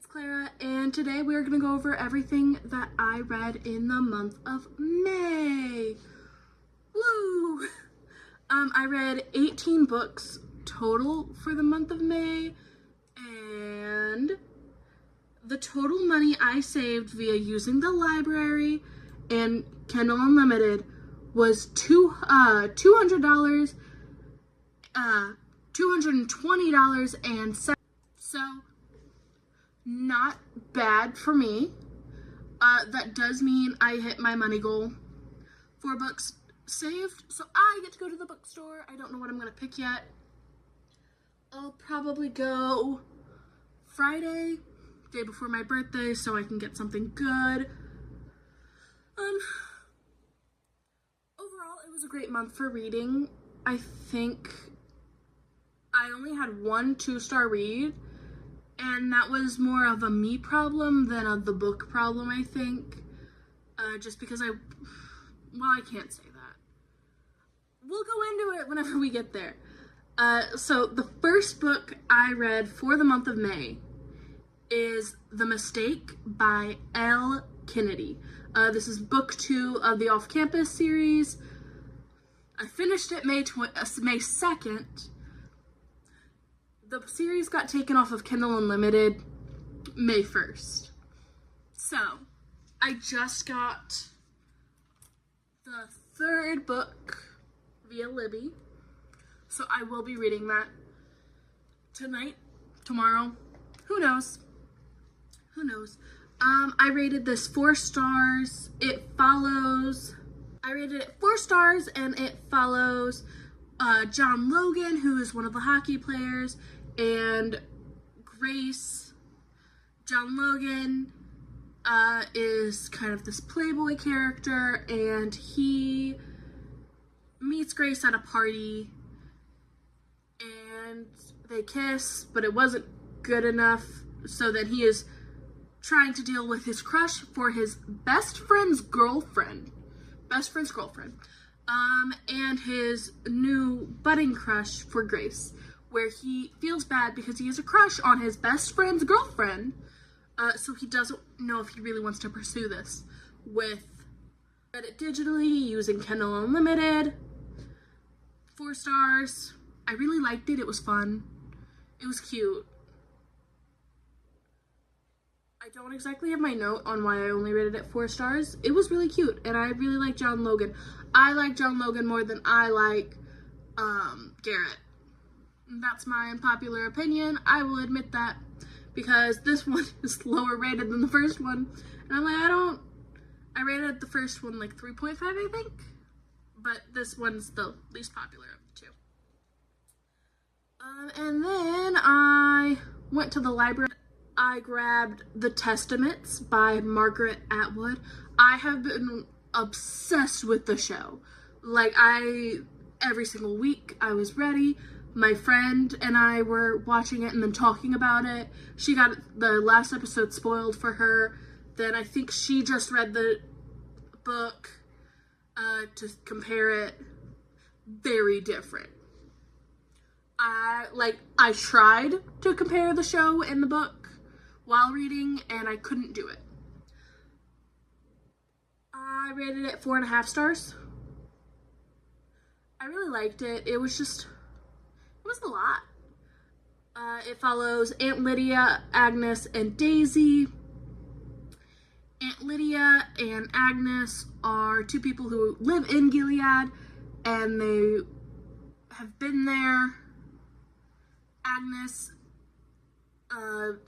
It's Clara, and today we are going to go over everything that I read in the month of May. Woo! I read 18 books total for the month of May, and the total money I saved via using the library and Kindle Unlimited was $220 and so not bad for me. That does mean I hit my money goal. 4 books saved, so I get to go to the bookstore. I don't know what I'm gonna pick yet. I'll probably go Friday, day before my birthday, so I can get something good. Overall, it was a great month for reading. I think I only had one 2-star read, and that was more of a me problem than of the book problem, I think. Just because I can't say that. We'll go into it whenever we get there. So the first book I read for the month of May is The Mistake by L. Kennedy. This is book 2 of the Off-Campus series. I finished it May 2nd. The series got taken off of Kindle Unlimited May 1st. So, I just got the 3rd book via Libby. So I will be reading that tonight, tomorrow, who knows? Who knows? I rated this 4 stars. I rated it 4 stars, and it follows John Logan, who is one of the hockey players, and Grace. John Logan is kind of this playboy character, and he meets Grace at a party, and they kiss, but it wasn't good enough, so then he is trying to deal with his crush for his best friend's girlfriend, and his new budding crush for Grace, where he feels bad because he has a crush on his best friend's girlfriend, so he doesn't know if he really wants to pursue this. Read it digitally using Kindle Unlimited. 4 stars. I really liked it. It was fun. It was cute. I don't exactly have my note on why I only rated it 4 stars. It was really cute, and I really like John Logan. I like John Logan more than I like Garrett. That's my unpopular opinion. I will admit that, because this one is lower rated than the first one. And I'm like, I rated the first one like 3.5, I think. But this one's the least popular of the 2. And then I went to the library. I grabbed The Testaments by Margaret Atwood. I have been obsessed with the show. Like, every single week I was ready. My friend and I were watching it and then talking about it. She got the last episode spoiled for her. Then I think she just read the book to compare it. Very different. I tried to compare the show and the book while reading, and I couldn't do it. I rated it 4.5 stars. I really liked it. It was a lot. It follows Aunt Lydia, Agnes, and Daisy. Aunt Lydia and Agnes are 2 people who live in Gilead, and they have been there. Agnes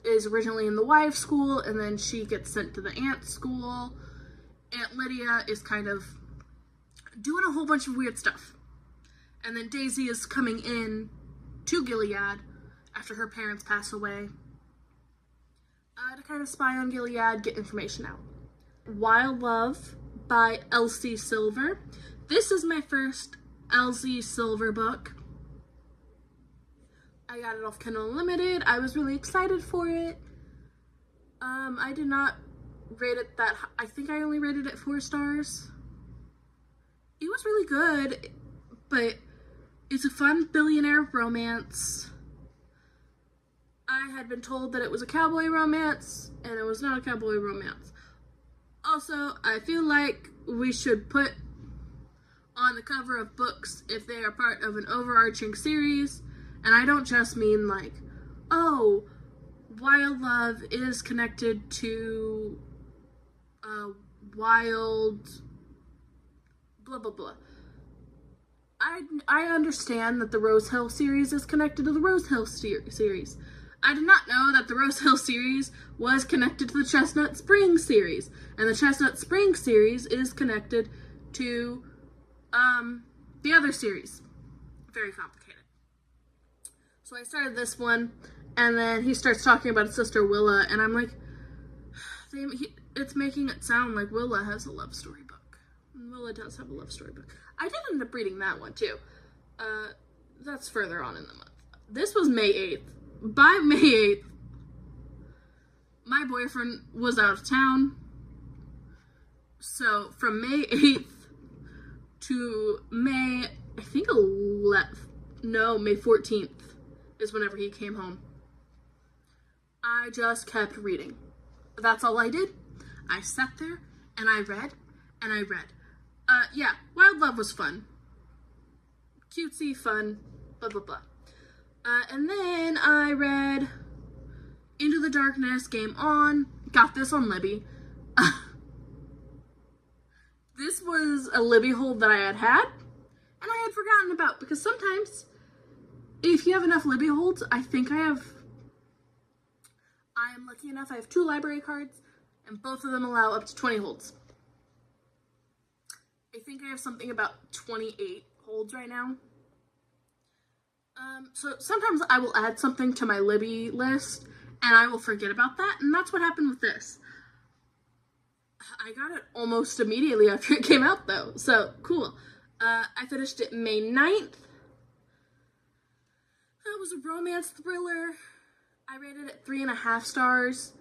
is originally in the wives' school, and then she gets sent to the aunt's school. Aunt Lydia is kind of doing a whole bunch of weird stuff. And then Daisy is coming in to Gilead after her parents pass away to kind of spy on Gilead, get information out. Wild Love by Elsie Silver. This is my first Elsie Silver book. I got it off Kindle Unlimited. I was really excited for it. I did not rate it that high. I think I only rated it 4 stars. It was really good, but it's a fun billionaire romance. I had been told that it was a cowboy romance, and it was not a cowboy romance. Also, I feel like we should put on the cover of books if they are part of an overarching series, and I don't just mean like, oh, Wild Love is connected to Wild blah blah blah. I understand that the Rose Hill series is connected to the Rose Hill series. I did not know that the Rose Hill series was connected to the Chestnut Springs series, and the Chestnut Springs series is connected to the other series. Very complicated. So I started this one, and then he starts talking about his sister Willa, and I'm like, it's making it sound like Willa has a love story book. And Willa does have a love story book. I did end up reading that one too. That's further on in the month. This was May 8th. By May 8th, my boyfriend was out of town. So from May 8th to May, I think May 14th is whenever he came home. I just kept reading. That's all I did. I sat there and I read and I read. Yeah, Wild Love was fun. Cutesy, fun, blah, blah, blah. And then I read Into the Darkness, Game On. Got this on Libby. This was a Libby hold that I had, and I had forgotten about, because sometimes, if you have enough Libby holds, I am lucky enough, I have 2 library cards, and both of them allow up to 20 holds. I think I have something about 28 holds right now. So sometimes I will add something to my Libby list, and I will forget about that, and that's what happened with this. I got it almost immediately after it came out, though, so cool. I finished it May 9th. It was a romance thriller. I rated it 3.5 stars.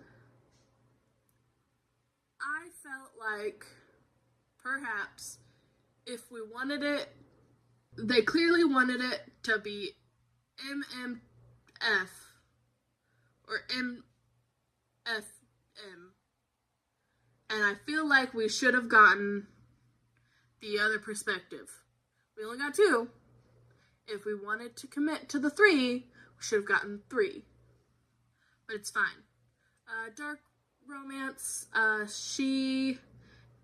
I felt like perhaps if we wanted it, they clearly wanted it to be MMF or MFM. And I feel like we should have gotten the other perspective. We only got 2. If we wanted to commit to the 3, we should have gotten 3. But it's fine. Dark romance. She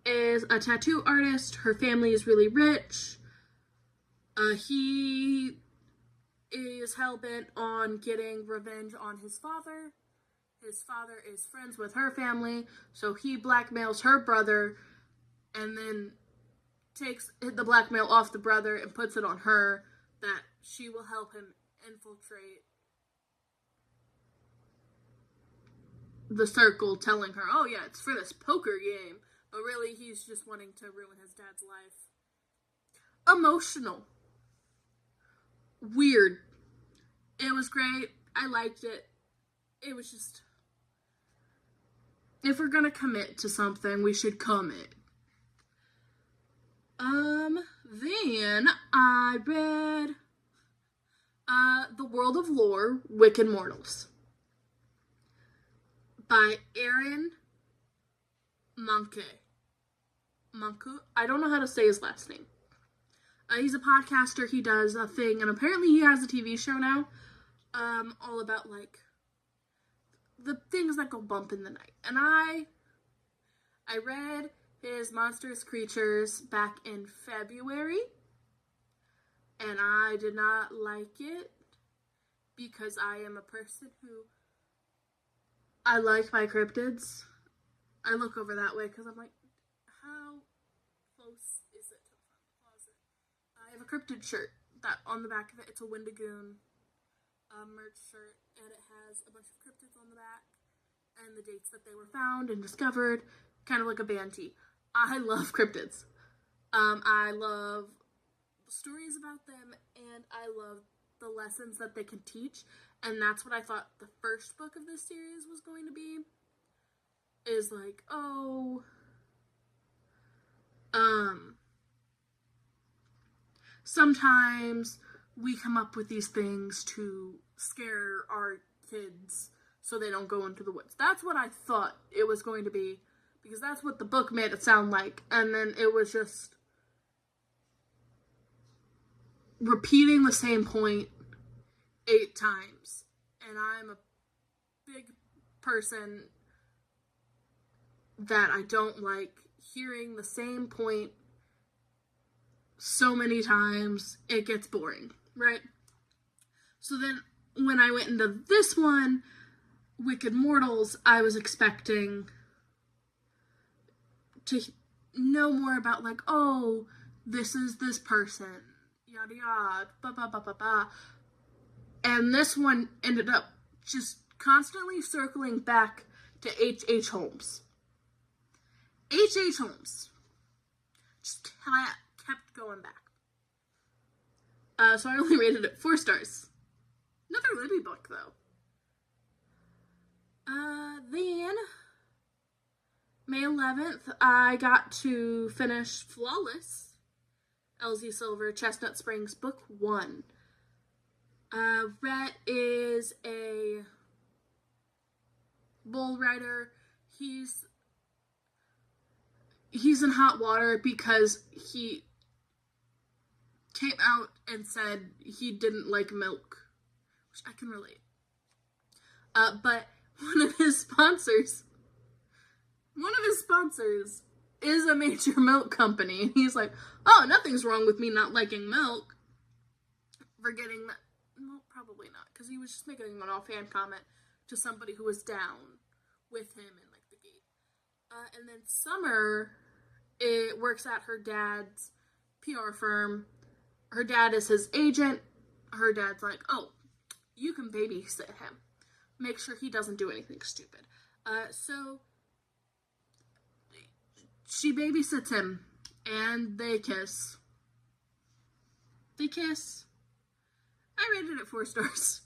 is a tattoo artist. Her family is really rich. He is hell-bent on getting revenge on his father. His father is friends with her family, so he blackmails her brother and then takes the blackmail off the brother and puts it on her that she will help him infiltrate the circle, telling her, oh yeah, it's for this poker game, but really he's just wanting to ruin his dad's life. Emotional. Weird. It was great. I liked it. It was just, if we're gonna commit to something, we should commit. Then I read The World of Lore, Wicked Mortals by Aaron Munke. I don't know how to say his last name. He's a podcaster, he does a thing, and apparently he has a TV show now, all about, like, the things that go bump in the night. And I read his Monstrous Creatures back in February, and I did not like it, because I am a person who, I like my cryptids. I look over that way, because I'm like, how close is it to the front of the closet? I have a cryptid shirt, that on the back of it, it's a Wendigoon merch shirt, and it has a bunch of cryptids on the back, and the dates that they were found and discovered, kind of like a band tee. I love cryptids. I love the stories about them, and I love the lessons that they can teach, and that's what I thought the first book of this series was going to be, is like, oh, sometimes we come up with these things to scare our kids so they don't go into the woods. That's what I thought it was going to be, because that's what the book made it sound like. And then it was just repeating the same point 8 times. And I'm a big person that I don't like hearing the same point so many times. It gets boring, right? So then when I went into this one, Wicked Mortals, I was expecting to know more about, like, oh, this is this person, yada yada, ba ba ba ba ba. And this one ended up just constantly circling back to H.H. Holmes. H.H. Holmes just kept going back. So I only rated it 4 stars. Another Libby book, though. Then, May 11th, I got to finish Flawless, Elsie Silver, Chestnut Springs, Book 1. Rhett is a bull rider. He's in hot water because he came out and said he didn't like milk, which I can relate. But one of his sponsors is a major milk company, and he's like, oh, nothing's wrong with me not liking milk. Forgetting that, well, probably not, because he was just making an offhand comment to somebody who was down with him in, like, the gate. And then Summer, it works at her dad's PR firm. Her dad is his agent. Her dad's like, oh, you can babysit him. Make sure he doesn't do anything stupid. So she babysits him, and they kiss. I rated it 4 stars.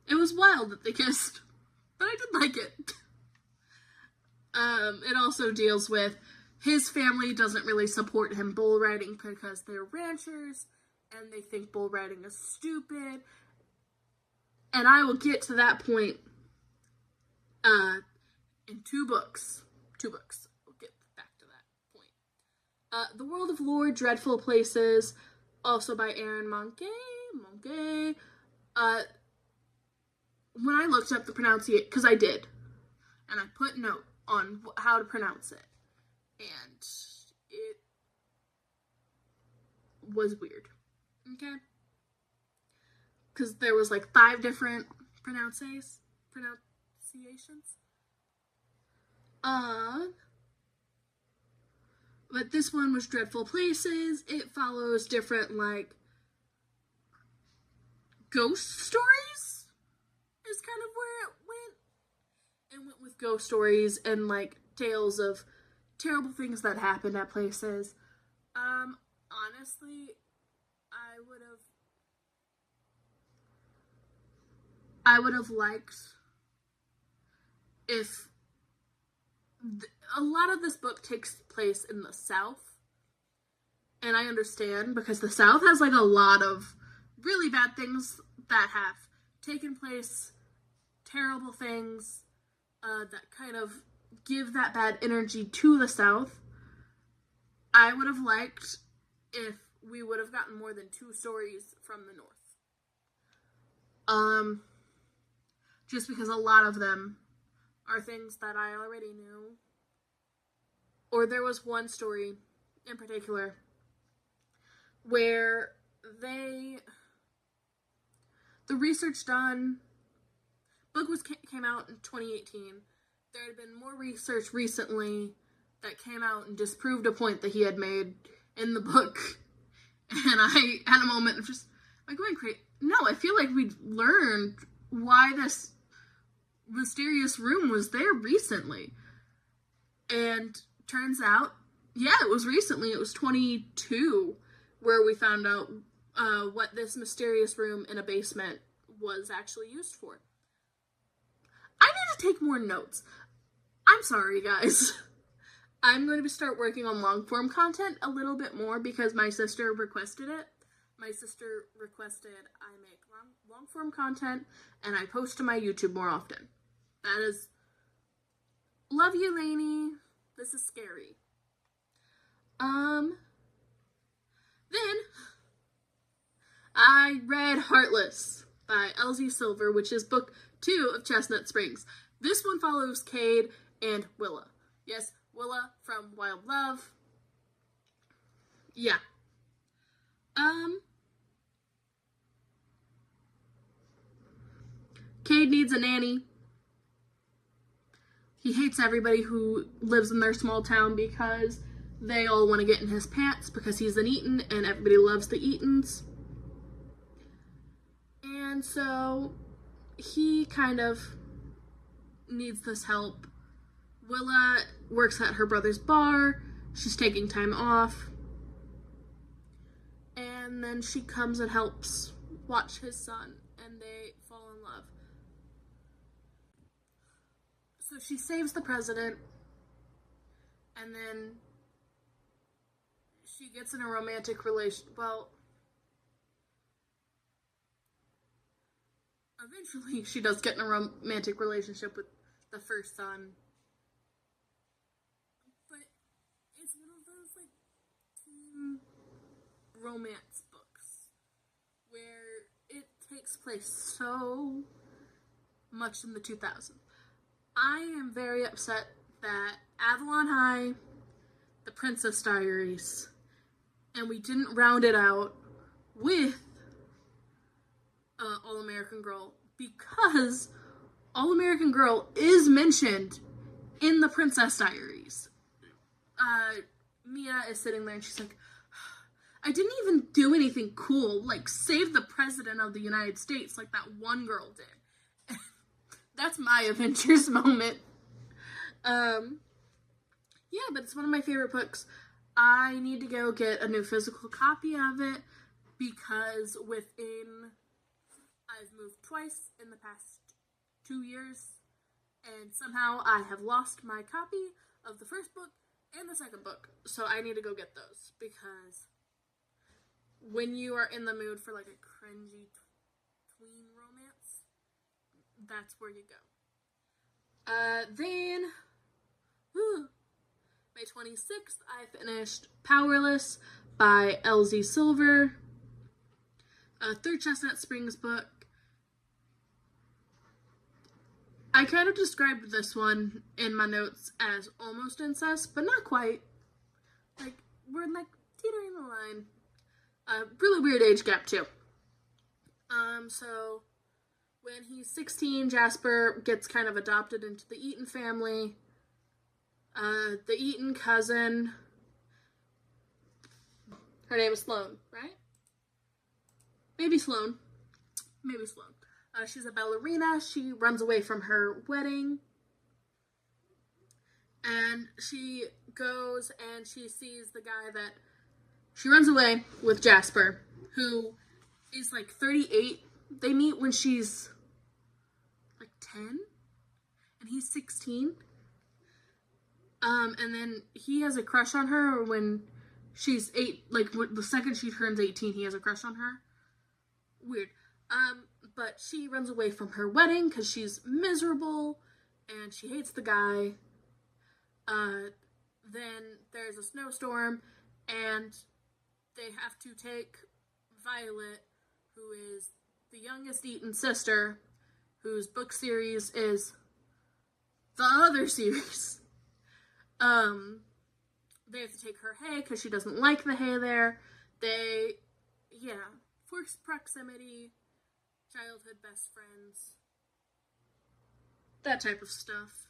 It was wild that they kissed, but I did like it. It also deals with his family doesn't really support him bull riding because they're ranchers, and they think bull riding is stupid. And I will get to that point in 2 books. 2 books. We'll get back to that point. The World of Lore, Dreadful Places, also by Aaron Monkey. When I looked up the pronunciation, because I did, and I put note on how to pronounce it, and it was weird. Okay? Because there was like 5 different pronunciations. But this one was Dreadful Places. It follows different, like, ghost stories is kind of where it went. It went with ghost stories and, like, tales of terrible things that happened at places. Honestly, I would have liked if a lot of this book takes place in the South, and I understand because the South has, like, a lot of really bad things that have taken place, terrible things that kind of give that bad energy to the South. I would have liked if we would have gotten more than 2 stories from the North. Just because a lot of them are things that I already knew. Or there was one story in particular where the research done, book came out in 2018. There had been more research recently that came out and disproved a point that he had made in the book. And I had a moment of just, like, going crazy. No, I feel like we learned why this mysterious room was there recently. And turns out, yeah, it was recently. It was 22 where we found out what this mysterious room in a basement was actually used for. I need to take more notes. I'm sorry, guys. I'm going to start working on long-form content a little bit more because my sister requested it. My sister requested I make long form content and I post to my YouTube more often. That is, love you, Lainey. This is scary. Then I read Heartless by Elsie Silver, which is book 2 of Chestnut Springs. This one follows Cade and Willa. Yes, Willa from Wild Love. Yeah. Cade needs a nanny. He hates everybody who lives in their small town because they all want to get in his pants because he's an Eaton and everybody loves the Eatons. And so he kind of needs this help. Willa works at her brother's bar. She's taking time off. And then she comes and helps watch his son, and they fall in love. So she saves the president, and then she gets in a romantic relation. Well, eventually she does get in a romantic relationship with the first son. But it's one of those, like, teen romance books where it takes place so much in the 2000s. I am very upset that Avalon High, The Princess Diaries, and we didn't round it out with All-American Girl, because All-American Girl is mentioned in The Princess Diaries. Mia is sitting there and she's like, I didn't even do anything cool, like save the president of the United States like that one girl did. That's my Avengers moment. Yeah, but it's one of my favorite books. I need to go get a new physical copy of it because I've moved twice in the past 2 years, and somehow I have lost my copy of the first book and the second book. So I need to go get those because when you are in the mood for like a cringy tween romance, that's where you go. Then, May 26th, I finished Powerless by Elsie Silver. Third Chestnut Springs book. I kind of described this one in my notes as almost incest, but not quite. Like, we're like teetering the line. Really weird age gap too. So when he's 16, Jasper gets kind of adopted into the Eaton family. The Eaton cousin, her name is Sloane, right? Maybe Sloane. She's a ballerina. She runs away from her wedding. And she goes and she sees the guy that she runs away with, Jasper, who is like 38. They meet when she's like 10 and he's 16. And then he has a crush on her when she's 8, like the second she turns 18, he has a crush on her. Weird. But she runs away from her wedding because she's miserable and she hates the guy. Then there's a snowstorm and they have to take Violet, who is the youngest Eaton sister, whose book series is the other series. They have to take her hay because she doesn't like the hay there. Forced proximity, childhood best friends, that type of stuff.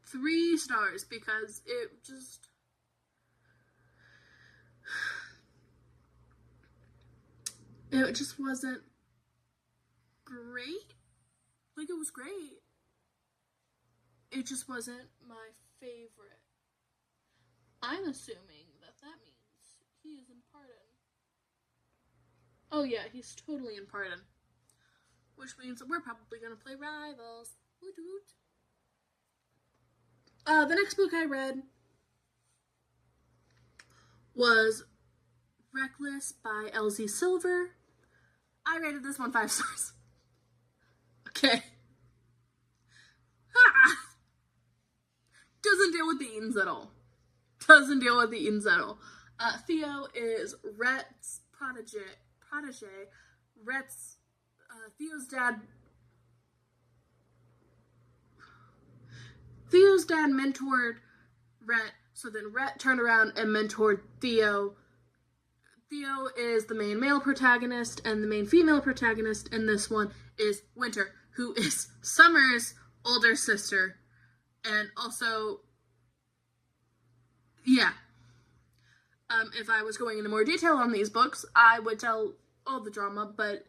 3 stars because it just wasn't great. Like, it was great. It just wasn't my favorite. I'm assuming that means he is in Pardon. Oh yeah, he's totally in Pardon. Which means that we're probably going to play Rivals. Woot woot. The next book I read was Reckless by LZ Silver. I rated this one 5 stars. Okay. Doesn't deal with the Eatons at all. Theo is Rhett's protege. Theo's dad mentored Rhett, so then Rhett turned around and mentored Theo. Theo is the main male protagonist, and the main female protagonist in this one is Winter, who is Summer's older sister. And also, yeah. If I was going into more detail on these books, I would tell all the drama, but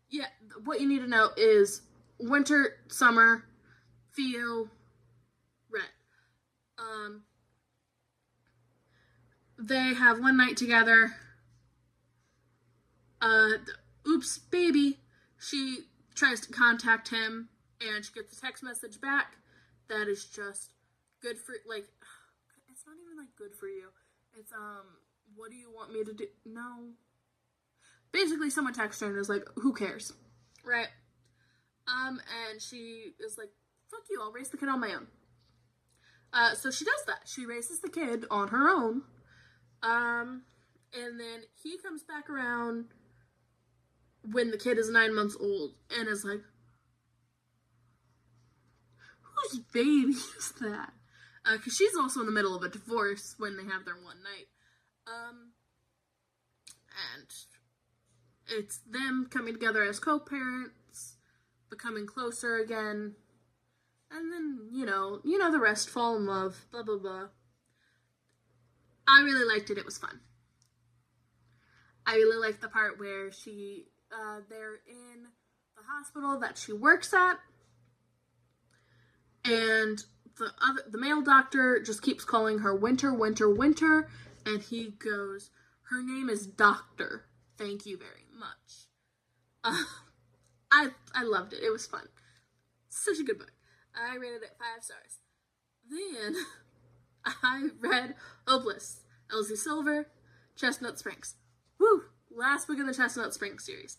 yeah, what you need to know is Winter, Summer, Theo, Rhett. They have one night together. Oops, baby. She tries to contact him, and she gets a text message back that is just good for, like, it's not even, like, good for you. It's, what do you want me to do? No. Basically, someone texts her and is like, who cares? Right? And she is like, fuck you, I'll raise the kid on my own. So she does that. She raises the kid on her own. And then he comes back around when the kid is 9 months old and is like, whose baby is that? Because she's also in the middle of a divorce when they have their one night. And it's them coming together as co-parents, becoming closer again, and then, you know the rest, fall in love, blah, blah, blah. I really liked it. It was fun. I really liked the part where they're in the hospital that she works at, and the male doctor just keeps calling her Winter, and he goes, her name is Doctor. Thank you very much. I loved it. It was fun. Such a good book. I rated it 5 stars. Then I read Hopeless, LZ Silver, Chestnut Springs. Woo! Last book in the Chestnut Springs series.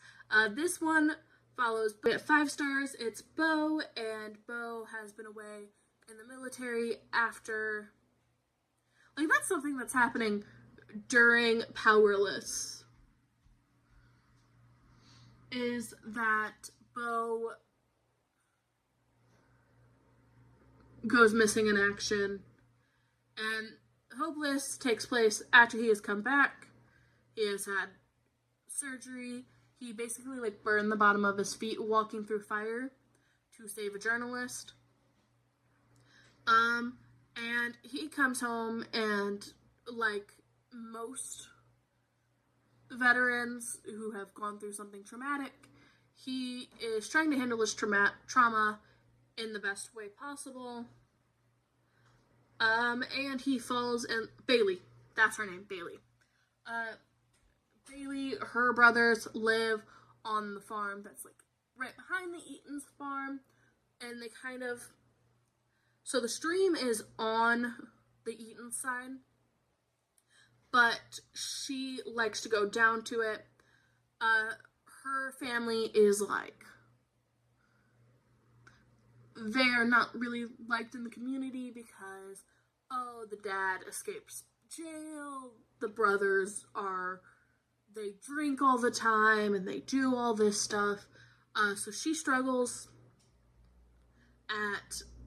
This one follows at 5 stars. It's Beau, and Beau has been away in the military after, like, that's something that's happening during Powerless, is that Beau goes missing in action, and Hopeless takes place after he has come back. He has had surgery. He basically, like, burned the bottom of his feet walking through fire to save a journalist. And he comes home, and, like most veterans who have gone through something traumatic, he is trying to handle his trauma in the best way possible. And he falls in... Bailey. That's her name, Bailey. Bailey, her brothers live on the farm that's, like, right behind the Eatons' farm, and they kind of... So the stream is on the Eaton side, but she likes to go down to it. Her family is, like, they're not really liked in the community because, the dad escapes jail, the brothers they drink all the time, and they do all this stuff. So she struggles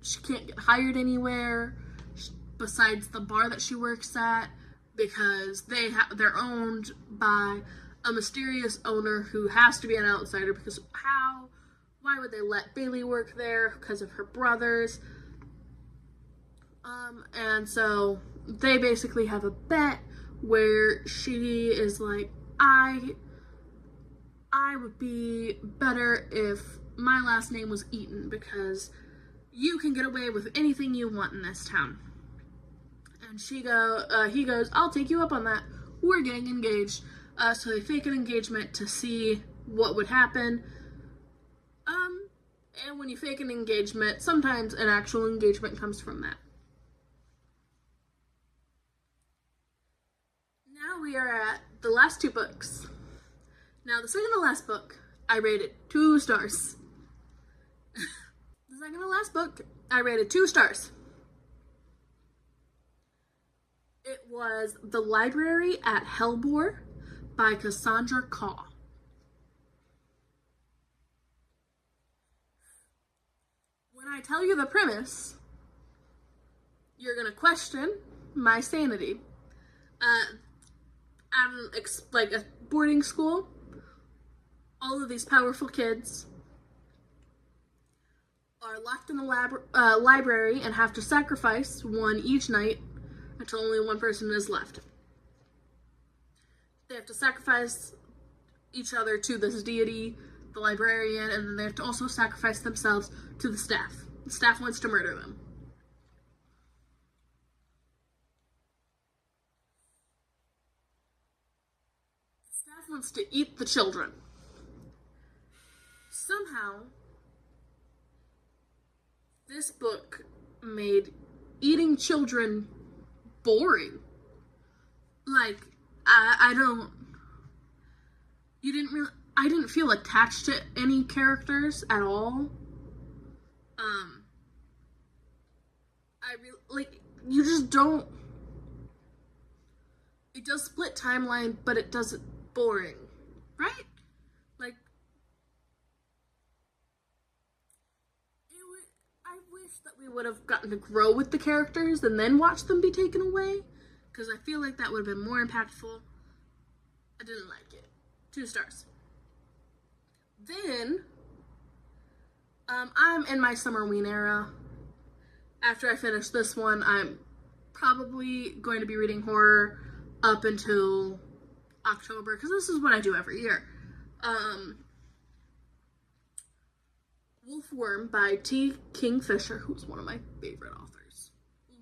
she can't get hired anywhere besides the bar that she works at, because they're owned by a mysterious owner who has to be an outsider, because why would they let Bailey work there? Because of her brothers. And so they basically have a bet where she is like, I would be better if my last name was Eaton, because you can get away with anything you want in this town. And he goes, I'll take you up on that. We're getting engaged. So they fake an engagement to see what would happen. And when you fake an engagement, sometimes an actual engagement comes from that. Now we are at the last two books. Now, the second to last book, I rated 2 stars. The second to last book, I rated 2 stars. It was The Library at Hellbore by Cassandra Caw. When I tell you the premise, you're gonna question my sanity. At a boarding school, all of these powerful kids are locked in the library and have to sacrifice one each night until only one person is left. They have to sacrifice each other to this deity, the librarian, and then they have to also sacrifice themselves to the staff. The staff wants to murder them. The staff wants to eat the children. Somehow, this book made eating children boring. Like, I didn't feel attached to any characters at all. You just don't. It does split timeline, but it does it boring, right? Like, I wish that we would have gotten to grow with the characters and then watch them be taken away, because I feel like that would have been more impactful. I didn't like it. 2 stars. Then, I'm in my summer ween era. After I finish this one, I'm probably going to be reading horror up until October, because this is what I do every year. Wolfworm by T. Kingfisher, who's one of my favorite authors.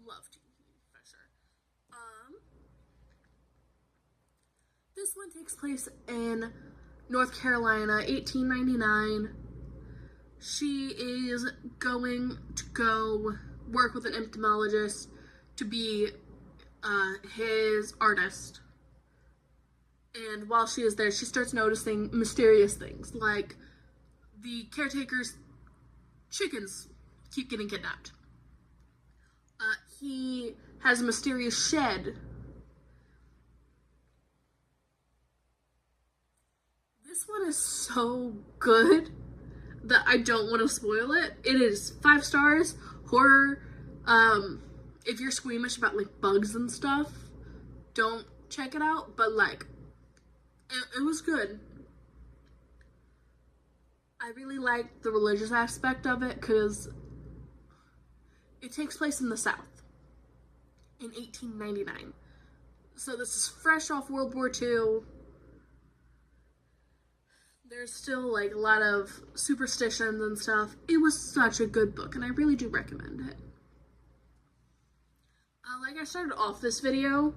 Love T. Kingfisher. This one takes place in North Carolina, 1899. She is going to go work with an entomologist to be his artist. And while she is there, she starts noticing mysterious things, like the caretaker's chickens keep getting kidnapped. He has a mysterious shed. This one is so good that I don't want to spoil it. It is 5 stars, horror. If you're squeamish about like bugs and stuff, don't check it out, but like, it was good. I really liked the religious aspect of it because it takes place in the South in 1899. So this is fresh off World War II. There's still like a lot of superstitions and stuff. It was such a good book, and I really do recommend it. Like I started off this video,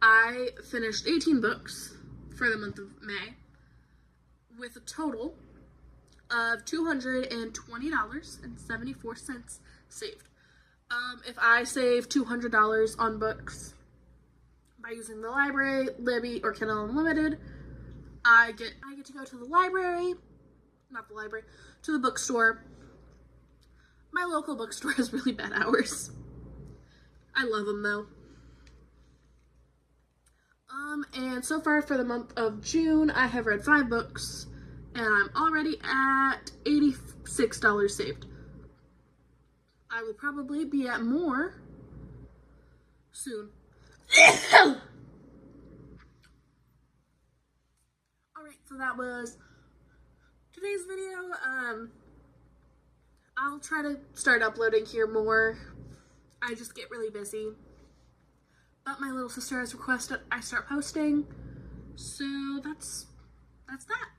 I finished 18 books for the month of May with a total of $220.74 saved. If I save $200 on books by using the library, Libby, or Kindle Unlimited, I get to go to the library, to the bookstore. My local bookstore has really bad hours. I love them though. And so far for the month of June, I have read 5 books, and I'm already at $86 saved. I will probably be at more soon. Alright, so that was today's video. I'll try to start uploading here more. I just get really busy. But my little sister has requested I start posting. So that's that.